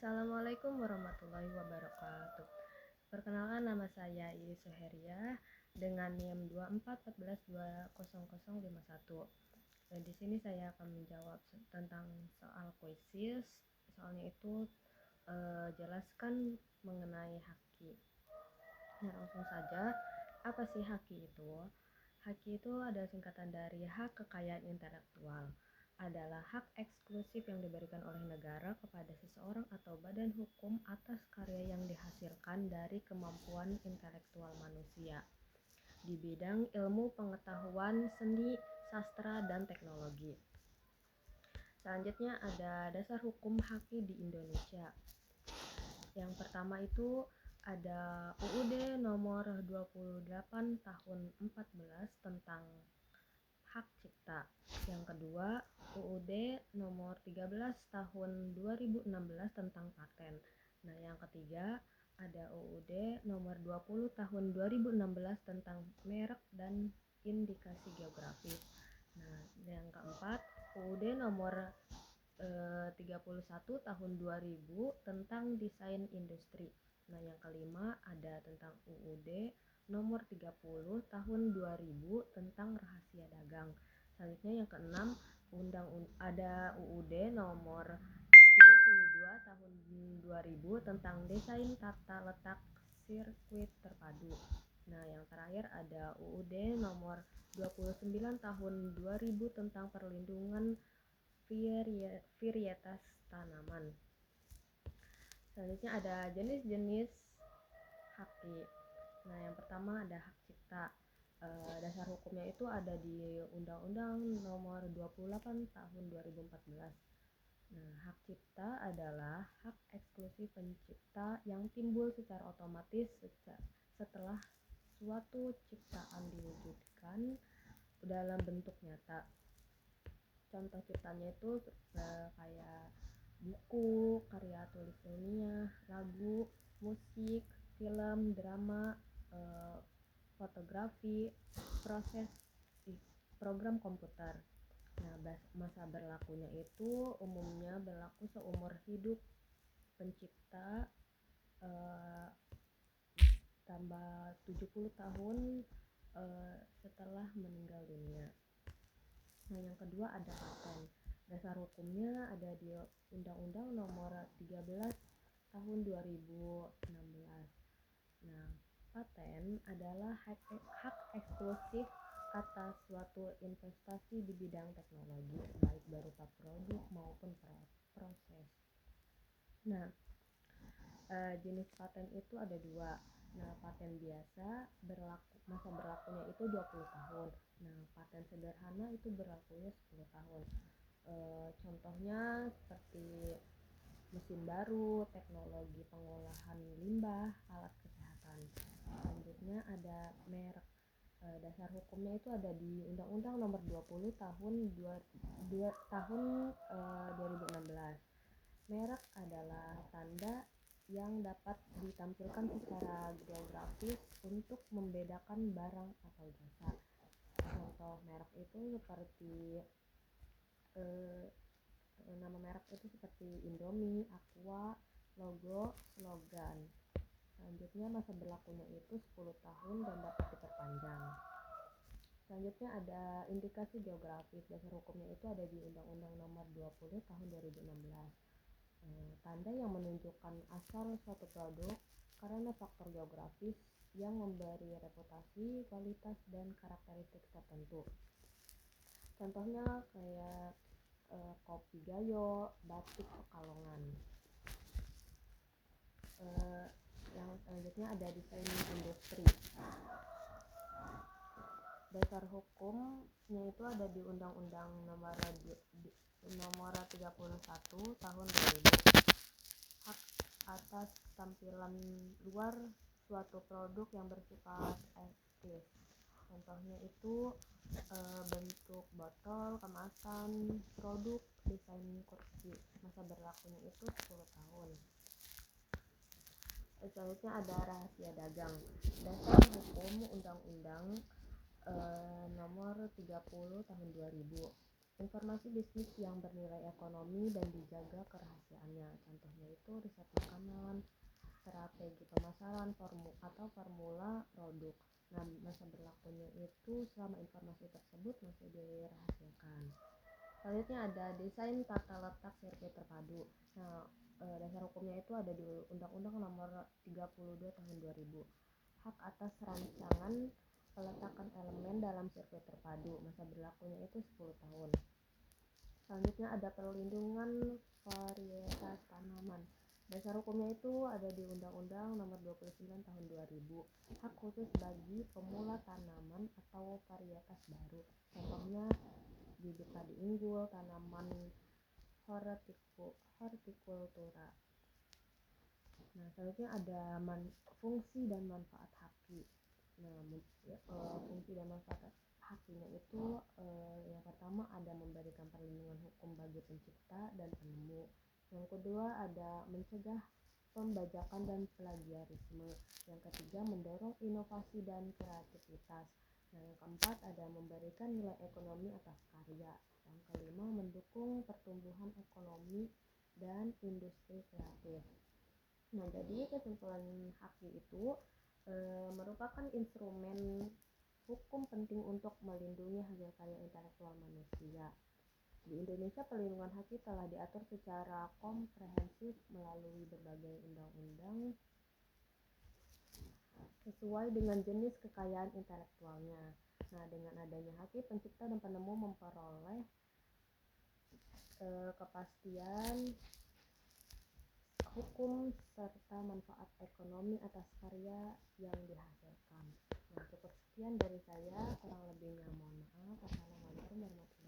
Assalamualaikum warahmatullahi wabarakatuh. Perkenalkan, nama saya Iis Suheria dengan NIM 2414200051. Dan di sini saya akan menjawab tentang soal kuisis. Soalnya itu jelaskan mengenai haki. Nah, langsung saja, apa sih haki itu? Haki itu adalah singkatan dari hak kekayaan intelektual. Adalah hak eksklusif yang diberikan oleh negara kepada seseorang atau badan hukum atas karya yang dihasilkan dari kemampuan intelektual manusia di bidang ilmu pengetahuan, seni, sastra, dan teknologi. Selanjutnya ada dasar hukum haki di Indonesia. Yang pertama itu ada UUD nomor 28 tahun 14 tentang hak cipta. Yang kedua, UUD nomor 13 tahun 2016 tentang paten. Nah, yang ketiga ada UUD nomor 20 tahun 2016 tentang merek dan indikasi geografis. Nah, yang keempat, UUD nomor 31 tahun 2000 tentang desain industri. Nah, yang kelima ada tentang UUD nomor 30 tahun 2000 tentang rahasia dagang. Selanjutnya yang keenam, ada UUD nomor 32 tahun 2000 tentang desain tata letak sirkuit terpadu. Nah, yang terakhir ada UUD nomor 29 tahun 2000 tentang perlindungan varietas tanaman. Selanjutnya ada jenis-jenis haki. Nah, yang pertama ada hak cipta. Dasar hukumnya itu ada di Undang-Undang nomor 28 tahun 2014. Nah, hak cipta adalah hak eksklusif pencipta yang timbul secara otomatis setelah suatu ciptaan diwujudkan dalam bentuk nyata. Contoh ciptanya itu kayak buku, karya tulis ilmiah, lagu, musik, film, drama, fotografi, program komputer. Nah, masa berlakunya itu umumnya berlaku seumur hidup pencipta tambah 70 tahun setelah meninggal dunia. Nah, yang kedua ada paten. Dasar hukumnya ada di Undang-Undang nomor 13 tahun 2016. Nah, paten adalah hak eksklusif atas suatu investasi di bidang teknologi, baik berupa produk maupun proses. Nah, jenis paten itu ada dua. Nah, paten biasa masa berlakunya itu 20 tahun. Nah, paten sederhana itu berlakunya 10 tahun. Contohnya seperti mesin baru, teknologi pengolahan limbah, alat kesehatan. Selanjutnya ada merek. Dasar hukumnya itu ada di Undang-Undang nomor 20 tahun 2016. Merek adalah tanda yang dapat ditampilkan secara geografis untuk membedakan barang atau jasa. Contoh merek itu seperti nama merek itu seperti Indomie, Aqua, logo, slogan. Selanjutnya masa berlakunya itu 10 tahun dan dapat diperpanjang. Selanjutnya ada indikasi geografis. Dasar hukumnya itu ada di Undang-Undang nomor 20 tahun 2016. Tanda yang menunjukkan asal suatu produk karena faktor geografis yang memberi reputasi, kualitas, dan karakteristik tertentu. Contohnya kayak kopi Gayo, batik Pekalongan. Yang selanjutnya ada desain industri. Dasar hukumnya itu ada di Undang-Undang nomor 31 tahun 2000. Hak atas tampilan luar suatu produk yang bersifat estetis. Contohnya itu bentuk botol, kemasan, produk, desain kursi. Masa berlakunya itu 10 tahun. Selanjutnya ada rahasia dagang. Dasar hukum Undang-Undang nomor 30 tahun 2000. informasi bisnis yang bernilai ekonomi dan dijaga kerahasiaannya. Contohnya itu riset makanan, strategi pemasaran, formula produk. Nah, masa berlakunya itu selama informasi tersebut masih dirahasiakan. Selanjutnya ada desain tata letak sirkuit terpadu. Nah, dasar hukumnya itu ada di Undang-Undang Nomor 32 Tahun 2000. Hak atas rancangan peletakan elemen dalam sirkuit terpadu. Masa berlakunya itu 10 tahun. Selanjutnya ada perlindungan varietas tanaman. Dasar hukumnya itu ada di Undang-Undang Nomor 29 Tahun 2000. Hak khusus bagi pemula tanaman atau varietas baru. Contohnya bibit padi unggul, tanaman hortikultura. Nah, selanjutnya ada fungsi dan manfaat haki. Nah, fungsi dan manfaat hakinya itu yang pertama ada memberikan perlindungan hukum bagi pencipta dan penemu. Yang kedua ada mencegah pembajakan dan plagiarisme. Yang ketiga mendorong inovasi dan kreativitas. Nah, yang keempat ada memberikan nilai ekonomi atas karya. Yang kelima mendukung pertumbuhan ekonomi dan industri kreatif. Nah, jadi kesimpulan haki itu merupakan instrumen hukum penting untuk melindungi hasil karya intelektual manusia. Di Indonesia, perlindungan haki telah diatur secara komprehensif melalui berbagai undang-undang sesuai dengan jenis kekayaan intelektualnya. Nah, dengan adanya haki, pencipta dan penemu memperoleh kepastian hukum serta manfaat ekonomi atas karya yang dihasilkan. Nah, cukup sekian dari saya, kurang lebihnya mohon maaf. Assalamualaikum warahmatullahi wabarakatuh.